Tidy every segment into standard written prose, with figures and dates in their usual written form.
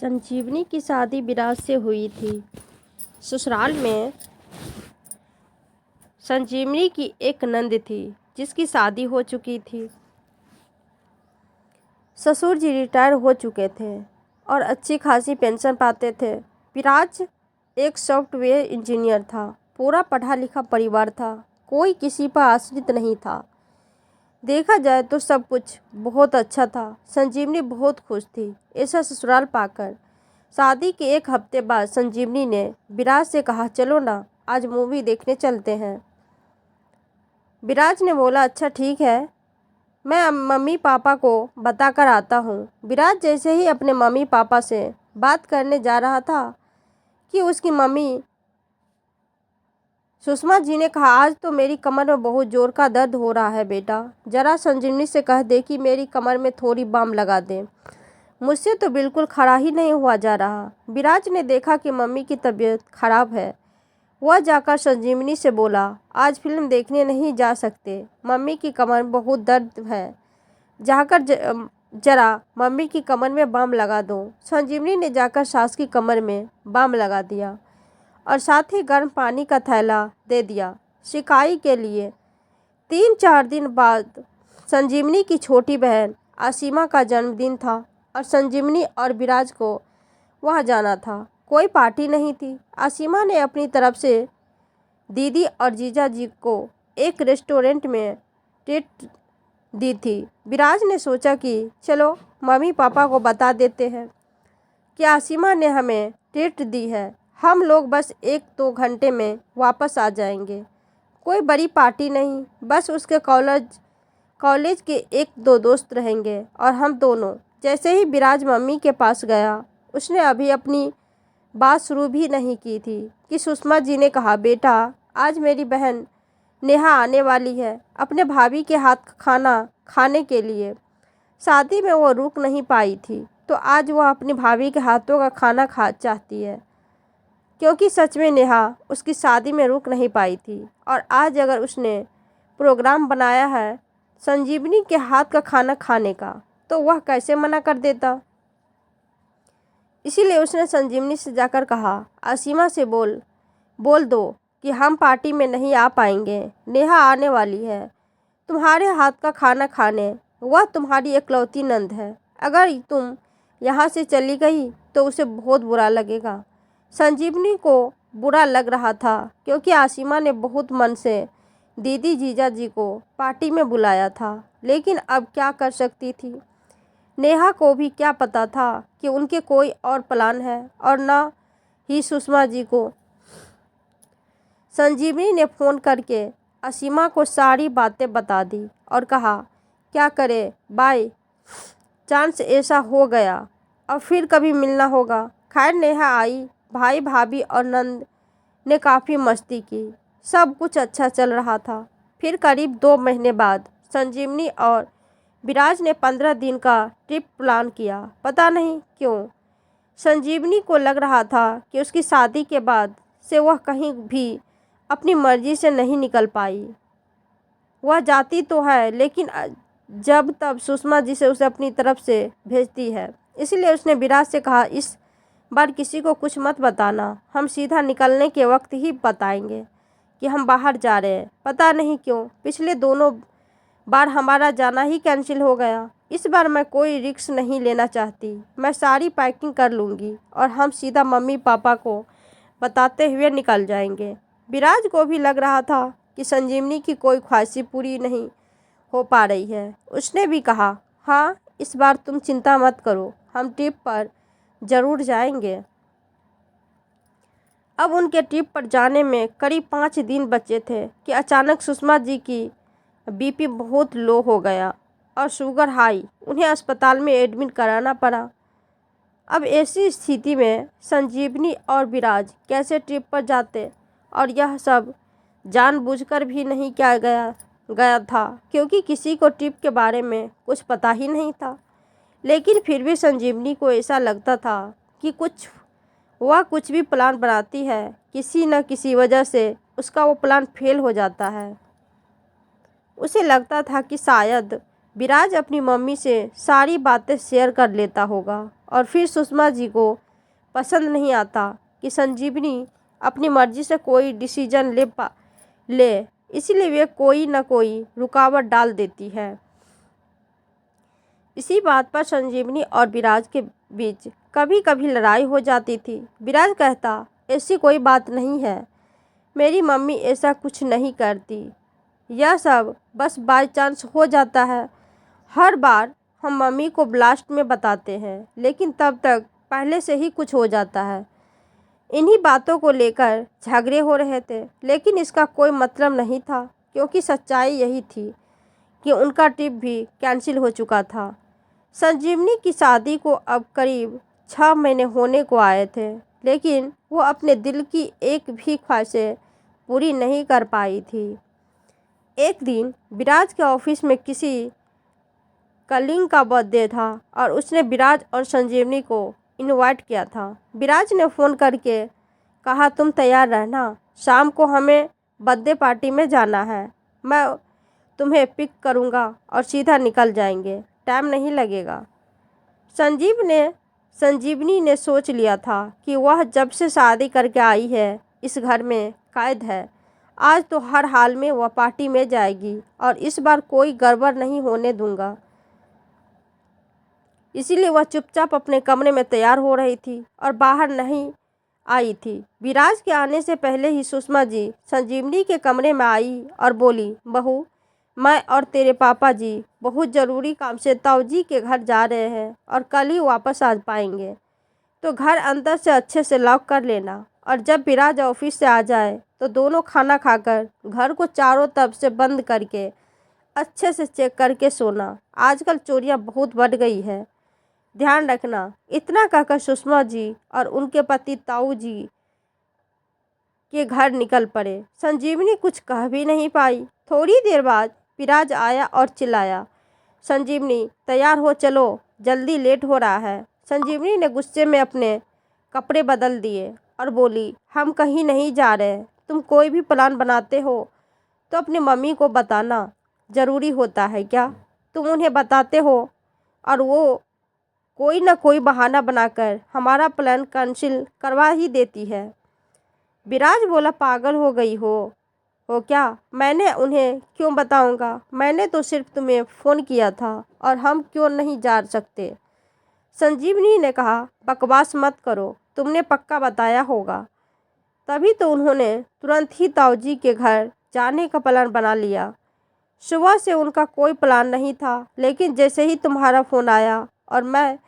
संजीवनी की शादी विराज से हुई थी। ससुराल में संजीवनी की एक नंद थी जिसकी शादी हो चुकी थी। ससुर जी रिटायर हो चुके थे और अच्छी खासी पेंशन पाते थे। विराज एक सॉफ्टवेयर इंजीनियर था। पूरा पढ़ा लिखा परिवार था, कोई किसी पर आश्रित नहीं था। देखा जाए तो सब कुछ बहुत अच्छा था। संजीवनी बहुत खुश थी ऐसा ससुराल पाकर। शादी के एक हफ्ते बाद संजीवनी ने विराज से कहा, चलो ना आज मूवी देखने चलते हैं। विराज ने बोला, अच्छा ठीक है, मैं मम्मी पापा को बताकर आता हूँ। विराज जैसे ही अपने मम्मी पापा से बात करने जा रहा था कि उसकी मम्मी सुषमा जी ने कहा, आज तो मेरी कमर में बहुत जोर का दर्द हो रहा है बेटा, जरा संजीवनी से कह दे कि मेरी कमर में थोड़ी बाम लगा दे, मुझसे तो बिल्कुल खड़ा ही नहीं हुआ जा रहा। विराज ने देखा कि मम्मी की तबीयत खराब है। वह जाकर संजीवनी से बोला, आज फिल्म देखने नहीं जा सकते, मम्मी की कमर में बहुत दर्द है, जाकर जरा मम्मी की कमर में बाम लगा दो। संजीवनी ने जाकर सास की कमर में बाम लगा दिया और साथ ही गर्म पानी का थैला दे दिया सिकाई के लिए। 3-4 दिन बाद संजीवनी की छोटी बहन आसिमा का जन्मदिन था और संजीवनी और विराज को वहाँ जाना था। कोई पार्टी नहीं थी। आसिमा ने अपनी तरफ से दीदी और जीजा जी को एक रेस्टोरेंट में ट्रीट दी थी। विराज ने सोचा कि चलो मम्मी पापा को बता देते हैं कि आसिमा ने हमें ट्रीट दी है, हम लोग बस 1-2 घंटे में वापस आ जाएंगे। कोई बड़ी पार्टी नहीं, बस उसके कॉलेज के 1-2 दोस्त रहेंगे और हम दोनों। जैसे ही विराज मम्मी के पास गया, उसने अभी अपनी बात शुरू भी नहीं की थी कि सुषमा जी ने कहा, बेटा आज मेरी बहन नेहा आने वाली है अपने भाभी के हाथ का खाना खाने के लिए। शादी में वो रुक नहीं पाई थी तो आज वह अपनी भाभी के हाथों का खाना खा चाहती है, क्योंकि सच में नेहा उसकी शादी में रुक नहीं पाई थी और आज अगर उसने प्रोग्राम बनाया है संजीवनी के हाथ का खाना खाने का तो वह कैसे मना कर देता। इसीलिए उसने संजीवनी से जाकर कहा, आसिमा से बोल दो कि हम पार्टी में नहीं आ पाएंगे, नेहा आने वाली है तुम्हारे हाथ का खाना खाने। वह तुम्हारी इकलौती नंद है, अगर तुम यहाँ से चली गई तो उसे बहुत बुरा लगेगा। संजीवनी को बुरा लग रहा था क्योंकि आसिमा ने बहुत मन से दीदी जीजा जी को पार्टी में बुलाया था, लेकिन अब क्या कर सकती थी। नेहा को भी क्या पता था कि उनके कोई और प्लान है और ना ही सुषमा जी को। संजीवनी ने फ़ोन करके आसिमा को सारी बातें बता दी और कहा, क्या करे बाय चांस ऐसा हो गया, अब फिर कभी मिलना होगा। खैर नेहा आई, भाई भाभी और नंद ने काफ़ी मस्ती की, सब कुछ अच्छा चल रहा था। फिर करीब 2 महीने बाद संजीवनी और विराज ने 15 दिन का ट्रिप प्लान किया। पता नहीं क्यों संजीवनी को लग रहा था कि उसकी शादी के बाद से वह कहीं भी अपनी मर्जी से नहीं निकल पाई। वह जाती तो है लेकिन जब तब सुषमा जी से उसे अपनी तरफ से भेजती है। इसलिए उसने विराज से कहा, इस बार किसी को कुछ मत बताना, हम सीधा निकलने के वक्त ही बताएंगे कि हम बाहर जा रहे हैं। पता नहीं क्यों पिछले दोनों बार हमारा जाना ही कैंसिल हो गया। इस बार मैं कोई रिस्क नहीं लेना चाहती, मैं सारी पैकिंग कर लूँगी और हम सीधा मम्मी पापा को बताते हुए निकल जाएंगे। विराज को भी लग रहा था कि संजीवनी की कोई ख्वाहिश पूरी नहीं हो पा रही है। उसने भी कहा, हाँ इस बार तुम चिंता मत करो, हम ट्रिप पर ज़रूर जाएंगे। अब उनके ट्रिप पर जाने में करीब 5 दिन बचे थे कि अचानक सुषमा जी की बीपी बहुत लो हो गया और शुगर हाई, उन्हें अस्पताल में एडमिट कराना पड़ा। अब ऐसी स्थिति में संजीवनी और विराज कैसे ट्रिप पर जाते, और यह सब जानबूझकर भी नहीं किया गया था क्योंकि किसी को ट्रिप के बारे में कुछ पता ही नहीं था। लेकिन फिर भी संजीवनी को ऐसा लगता था कि वह कुछ भी प्लान बनाती है, किसी न किसी वजह से उसका वो प्लान फेल हो जाता है। उसे लगता था कि शायद विराज अपनी मम्मी से सारी बातें शेयर कर लेता होगा और फिर सुषमा जी को पसंद नहीं आता कि संजीवनी अपनी मर्जी से कोई डिसीजन ले, इसलिए वे कोई न कोई रुकावट डाल देती है। इसी बात पर संजीवनी और विराज के बीच कभी कभी लड़ाई हो जाती थी। विराज कहता, ऐसी कोई बात नहीं है, मेरी मम्मी ऐसा कुछ नहीं करती, यह सब बस बाय चांस हो जाता है। हर बार हम मम्मी को ब्लास्ट में बताते हैं, लेकिन तब तक पहले से ही कुछ हो जाता है। इन्हीं बातों को लेकर झगड़े हो रहे थे, लेकिन इसका कोई मतलब नहीं था, क्योंकि सच्चाई यही थी कि उनका ट्रिप भी कैंसिल हो चुका था। संजीवनी की शादी को अब करीब 6 महीने होने को आए थे, लेकिन वो अपने दिल की एक भी ख्वाहिशें पूरी नहीं कर पाई थी। एक दिन विराज के ऑफिस में किसी कलीग का बर्थडे था और उसने विराज और संजीवनी को इनवाइट किया था। विराज ने फ़ोन करके कहा, तुम तैयार रहना, शाम को हमें बर्थडे पार्टी में जाना है, मैं तुम्हें पिक करूँगा और सीधा निकल जाएंगे, टाइम नहीं लगेगा। संजीवनी ने सोच लिया था कि वह जब से शादी करके आई है इस घर में कैद है। आज तो हर हाल में वह पार्टी में जाएगी और इस बार कोई गड़बड़ नहीं होने दूंगा। इसीलिए वह चुपचाप अपने कमरे में तैयार हो रही थी और बाहर नहीं आई थी। विराज के आने से पहले ही सुषमा जी संजीवनी के कमरे में आई और बोली, बहू, मैं और तेरे पापा जी बहुत ज़रूरी काम से ताऊ जी के घर जा रहे हैं और कल ही वापस आ पाएंगे, तो घर अंदर से अच्छे से लॉक कर लेना और जब विराज ऑफिस से आ जाए तो दोनों खाना खाकर घर को चारों तरफ से बंद करके अच्छे से चेक करके सोना। आजकल चोरियां बहुत बढ़ गई है, ध्यान रखना। इतना कहकर सुषमा जी और उनके पति ताऊ जी के घर निकल पड़े। संजीवनी कुछ कह भी नहीं पाई। थोड़ी देर बाद विराज आया और चिल्लाया, संजीवनी तैयार हो, चलो, जल्दी लेट हो रहा है। संजीवनी ने गुस्से में अपने कपड़े बदल दिए और बोली, हम कहीं नहीं जा रहे, तुम कोई भी प्लान बनाते हो तो अपनी मम्मी को बताना ज़रूरी होता है क्या? तुम उन्हें बताते हो और वो कोई ना कोई बहाना बनाकर हमारा प्लान कैंसिल करवा ही देती है। विराज बोला, पागल हो गई हो क्या? मैंने उन्हें क्यों बताऊंगा? मैंने तो सिर्फ तुम्हें फ़ोन किया था और हम क्यों नहीं जा सकते? संजीवनी ने कहा, बकवास मत करो, तुमने पक्का बताया होगा। तभी तो उन्होंने तुरंत ही ताऊजी के घर जाने का प्लान बना लिया। सुबह से उनका कोई प्लान नहीं था, लेकिन जैसे ही तुम्हारा फ़ोन आया और मैं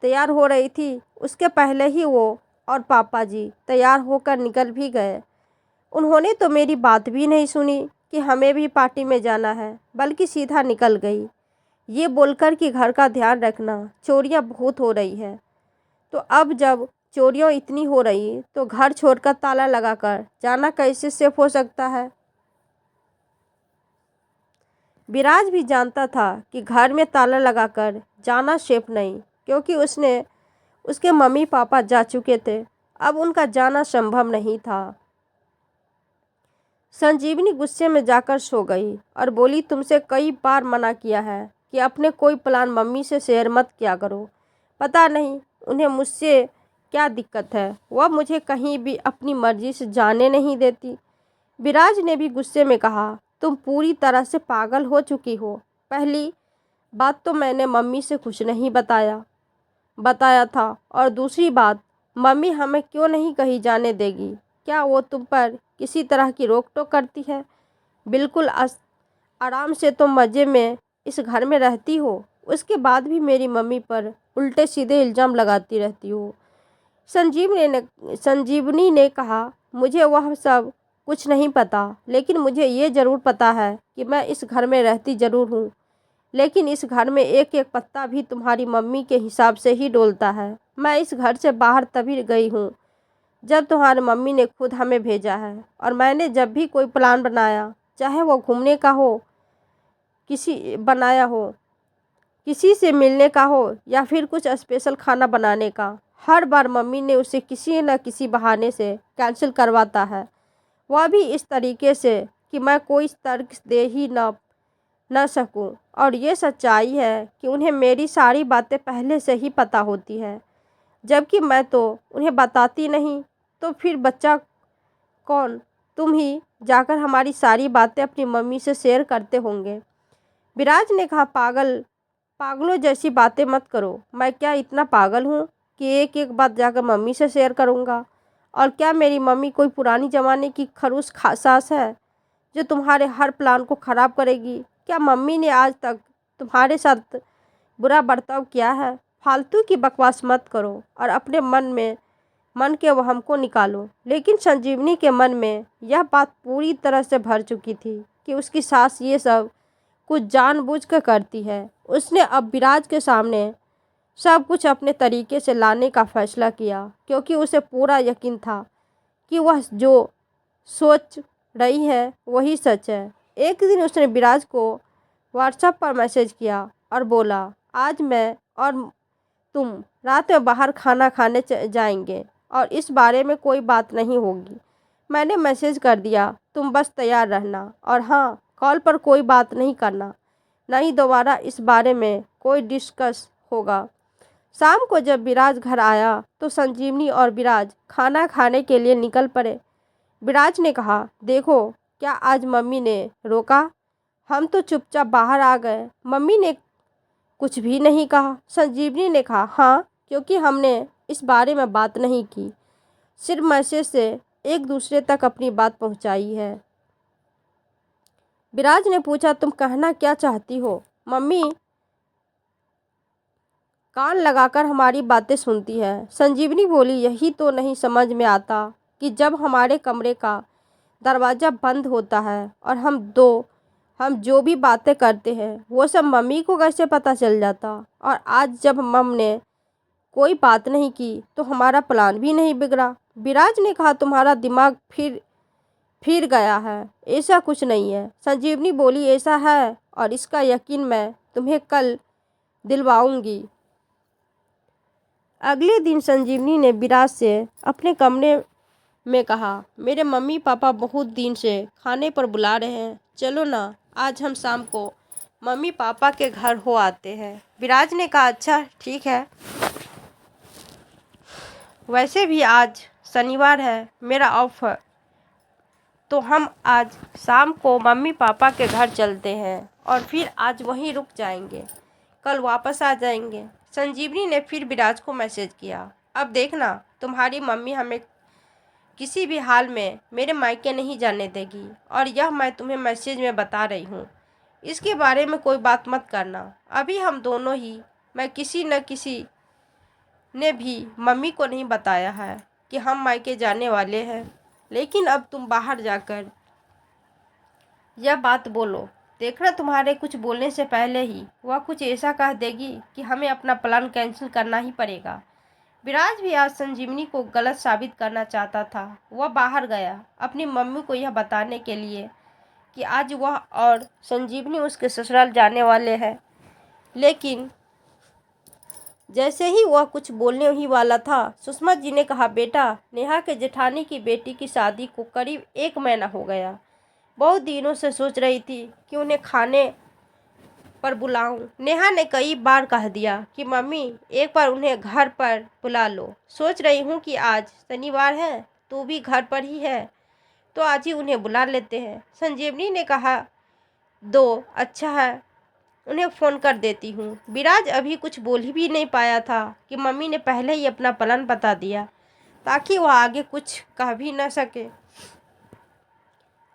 तैयार हो रही थी, उसके पहले ही वो और पापा जी तैयार होकर निकल भी गए। उन्होंने तो मेरी बात भी नहीं सुनी कि हमें भी पार्टी में जाना है, बल्कि सीधा निकल गई, ये बोलकर कि घर का ध्यान रखना, चोरियां बहुत हो रही है। तो अब जब चोरियां इतनी हो रही तो घर छोड़कर ताला लगाकर जाना कैसे सेफ हो सकता है? विराज भी जानता था कि घर में ताला लगाकर जाना सेफ नहीं, क्योंकि उसके मम्मी पापा जा चुके थे, अब उनका जाना संभव नहीं था। संजीवनी गुस्से में जाकर सो गई और बोली, तुमसे कई बार मना किया है कि अपने कोई प्लान मम्मी से शेयर मत किया करो। पता नहीं उन्हें मुझसे क्या दिक्कत है, वह मुझे कहीं भी अपनी मर्जी से जाने नहीं देती। विराज ने भी गुस्से में कहा, तुम पूरी तरह से पागल हो चुकी हो। पहली बात तो मैंने मम्मी से कुछ नहीं बताया था, और दूसरी बात, मम्मी हमें क्यों नहीं कहीं जाने देगी? क्या वो तुम पर किसी तरह की रोक टोक करती है? बिल्कुल आराम से तुम मज़े में इस घर में रहती हो, उसके बाद भी मेरी मम्मी पर उल्टे सीधे इल्ज़ाम लगाती रहती हो। संजीवनी ने कहा, मुझे वह सब कुछ नहीं पता, लेकिन मुझे ये ज़रूर पता है कि मैं इस घर में रहती ज़रूर हूँ, लेकिन इस घर में एक एक पत्ता भी तुम्हारी मम्मी के हिसाब से ही डोलता है। मैं इस घर से बाहर तभी गई हूँ जब तुम्हारी मम्मी ने खुद हमें भेजा है, और मैंने जब भी कोई प्लान बनाया, चाहे वो घूमने का हो, किसी से मिलने का हो या फिर कुछ स्पेशल खाना बनाने का, हर बार मम्मी ने उसे किसी न किसी बहाने से कैंसिल करवाता है, वह भी इस तरीके से कि मैं कोई तर्क दे ही न न सकूं। और ये सच्चाई है कि उन्हें मेरी सारी बातें पहले से ही पता होती है, जबकि मैं तो उन्हें बताती नहीं। तो फिर बच्चा कौन? तुम ही जाकर हमारी सारी बातें अपनी मम्मी से शेयर करते होंगे। विराज ने कहा, पागलों जैसी बातें मत करो। मैं क्या इतना पागल हूँ कि एक एक बात जाकर मम्मी से शेयर करूँगा? और क्या मेरी मम्मी कोई पुरानी ज़माने की खड़ूस सास है जो तुम्हारे हर प्लान को ख़राब करेगी? क्या मम्मी ने आज तक तुम्हारे साथ बुरा बर्ताव किया है? फालतू की बकवास मत करो और अपने मन के वहम को निकालो। लेकिन संजीवनी के मन में यह बात पूरी तरह से भर चुकी थी कि उसकी सास ये सब कुछ जानबूझ कर करती है। उसने अब विराज के सामने सब कुछ अपने तरीके से लाने का फैसला किया, क्योंकि उसे पूरा यकीन था कि वह जो सोच रही है वही सच है। एक दिन उसने विराज को व्हाट्सएप पर मैसेज किया और बोला, आज मैं और तुम रात में बाहर खाना खाने जाएंगे और इस बारे में कोई बात नहीं होगी। मैंने मैसेज कर दिया, तुम बस तैयार रहना। और हाँ, कॉल पर कोई बात नहीं करना, नहीं दोबारा इस बारे में कोई डिस्कस होगा। शाम को जब विराज घर आया तो संजीवनी और विराज खाना खाने के लिए निकल पड़े। विराज ने कहा, देखो क्या आज मम्मी ने रोका? हम तो चुपचाप बाहर आ गए, मम्मी ने कुछ भी नहीं कहा। संजीवनी ने कहा, हाँ, क्योंकि हमने इस बारे में बात नहीं की, सिर्फ मैसेज से एक दूसरे तक अपनी बात पहुंचाई है। विराज ने पूछा, तुम कहना क्या चाहती हो? मम्मी कान लगाकर हमारी बातें सुनती है। संजीवनी बोली, यही तो नहीं समझ में आता कि जब हमारे कमरे का दरवाज़ा बंद होता है और हम जो भी बातें करते हैं वो सब मम्मी को कैसे पता चल जाता? और आज जब मम ने कोई बात नहीं की तो हमारा प्लान भी नहीं बिगड़ा। विराज ने कहा, तुम्हारा दिमाग फिर गया है, ऐसा कुछ नहीं है। संजीवनी बोली, ऐसा है और इसका यकीन मैं तुम्हें कल दिलवाऊंगी। अगले दिन संजीवनी ने विराज से अपने कमरे में कहा, मेरे मम्मी पापा बहुत दिन से खाने पर बुला रहे हैं, चलो ना आज हम शाम को मम्मी पापा के घर हो आते हैं। विराज ने कहा, अच्छा ठीक है, वैसे भी आज शनिवार है, मेरा ऑफ है, तो हम आज शाम को मम्मी पापा के घर चलते हैं और फिर आज वहीं रुक जाएंगे, कल वापस आ जाएंगे। संजीवनी ने फिर विराज को मैसेज किया, अब देखना तुम्हारी मम्मी हमें किसी भी हाल में मेरे मायके नहीं जाने देगी, और यह मैं तुम्हें मैसेज में बता रही हूँ, इसके बारे में कोई बात मत करना। अभी हम दोनों ही, मैं किसी न किसी ने भी मम्मी को नहीं बताया है कि हम मायके जाने वाले हैं, लेकिन अब तुम बाहर जाकर यह बात बोलो, देखना तुम्हारे कुछ बोलने से पहले ही वह कुछ ऐसा कह देगी कि हमें अपना प्लान कैंसिल करना ही पड़ेगा। विराज भी आज संजीवनी को गलत साबित करना चाहता था। वह बाहर गया अपनी मम्मी को यह बताने के लिए कि आज वह और संजीवनी उसके ससुराल जाने वाले हैं। लेकिन जैसे ही वह कुछ बोलने ही वाला था, सुषमा जी ने कहा, बेटा, नेहा के जेठानी की बेटी की शादी को करीब 1 महीना हो गया। बहुत दिनों से सोच रही थी कि उन्हें खाने पर बुलाऊं। नेहा ने कई बार कह दिया कि मम्मी एक बार उन्हें घर पर बुला लो। सोच रही हूँ कि आज शनिवार है, तू भी घर पर ही है, तो आज ही उन्हें बुला लेते हैं। संजीवनी ने कहा, दो अच्छा है, उन्हें फ़ोन कर देती हूँ। विराज अभी कुछ बोल ही भी नहीं पाया था कि मम्मी ने पहले ही अपना प्लान बता दिया ताकि वह आगे कुछ कह भी न सके।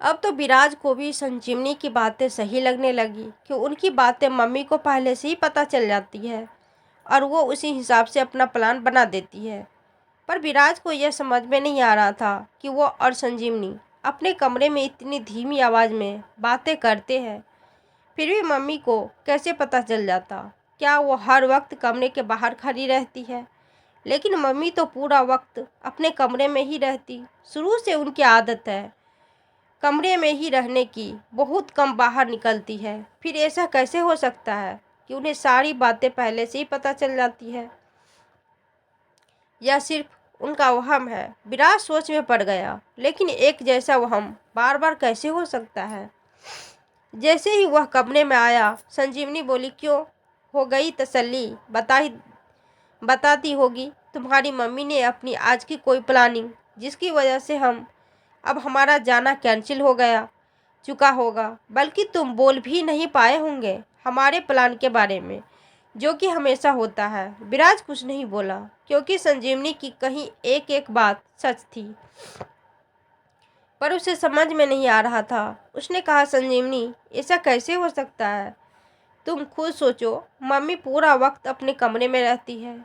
अब तो विराज को भी संजीवनी की बातें सही लगने लगी कि उनकी बातें मम्मी को पहले से ही पता चल जाती है और वो उसी हिसाब से अपना प्लान बना देती है। पर विराज को यह समझ में नहीं आ रहा था कि वो और संजीवनी अपने कमरे में इतनी धीमी आवाज़ में बातें करते हैं, फिर भी मम्मी को कैसे पता चल जाता? क्या वो हर वक्त कमरे के बाहर खड़ी रहती है? लेकिन मम्मी तो पूरा वक्त अपने कमरे में ही रहती, शुरू से उनकी आदत है कमरे में ही रहने की, बहुत कम बाहर निकलती है। फिर ऐसा कैसे हो सकता है कि उन्हें सारी बातें पहले से ही पता चल जाती है? या सिर्फ उनका वहम है? विराज सोच में पड़ गया, लेकिन एक जैसा वहम बार बार कैसे हो सकता है? जैसे ही वह कमरे में आया, संजीवनी बोली, क्यों, हो गई तसल्ली? बताती होगी तुम्हारी मम्मी ने अपनी आज की कोई प्लानिंग, जिसकी वजह से अब हमारा जाना कैंसिल हो गया चुका होगा। बल्कि तुम बोल भी नहीं पाए होंगे हमारे प्लान के बारे में, जो कि हमेशा होता है। विराज कुछ नहीं बोला, क्योंकि संजीवनी की कहीं एक एक बात सच थी, पर उसे समझ में नहीं आ रहा था। उसने कहा, संजीवनी, ऐसा कैसे हो सकता है? तुम खुद सोचो, मम्मी पूरा वक्त अपने कमरे में रहती है।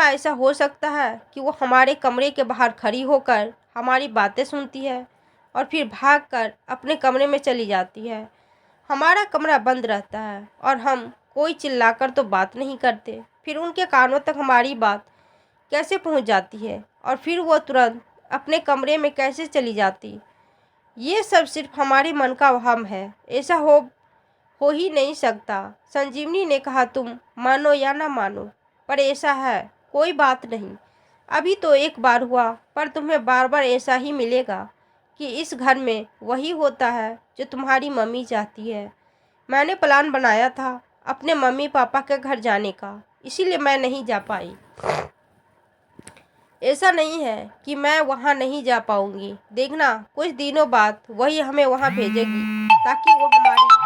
ऐसा हो सकता है कि वो हमारे कमरे के बाहर खड़ी होकर हमारी बातें सुनती है और फिर भागकर अपने कमरे में चली जाती है? हमारा कमरा बंद रहता है और हम कोई चिल्लाकर तो बात नहीं करते, फिर उनके कानों तक हमारी बात कैसे पहुंच जाती है और फिर वो तुरंत अपने कमरे में कैसे चली जाती? ये सब सिर्फ हमारे मन का वहम है, ऐसा हो ही नहीं सकता। संजीवनी ने कहा, तुम मानो या ना मानो, पर ऐसा है। कोई बात नहीं, अभी तो एक बार हुआ, पर तुम्हें बार बार ऐसा ही मिलेगा कि इस घर में वही होता है जो तुम्हारी मम्मी चाहती है। मैंने प्लान बनाया था अपने मम्मी पापा के घर जाने का, इसीलिए मैं नहीं जा पाई। ऐसा नहीं है कि मैं वहाँ नहीं जा पाऊंगी। देखना, कुछ दिनों बाद वही हमें वहाँ भेजेगी ताकि वो हमारी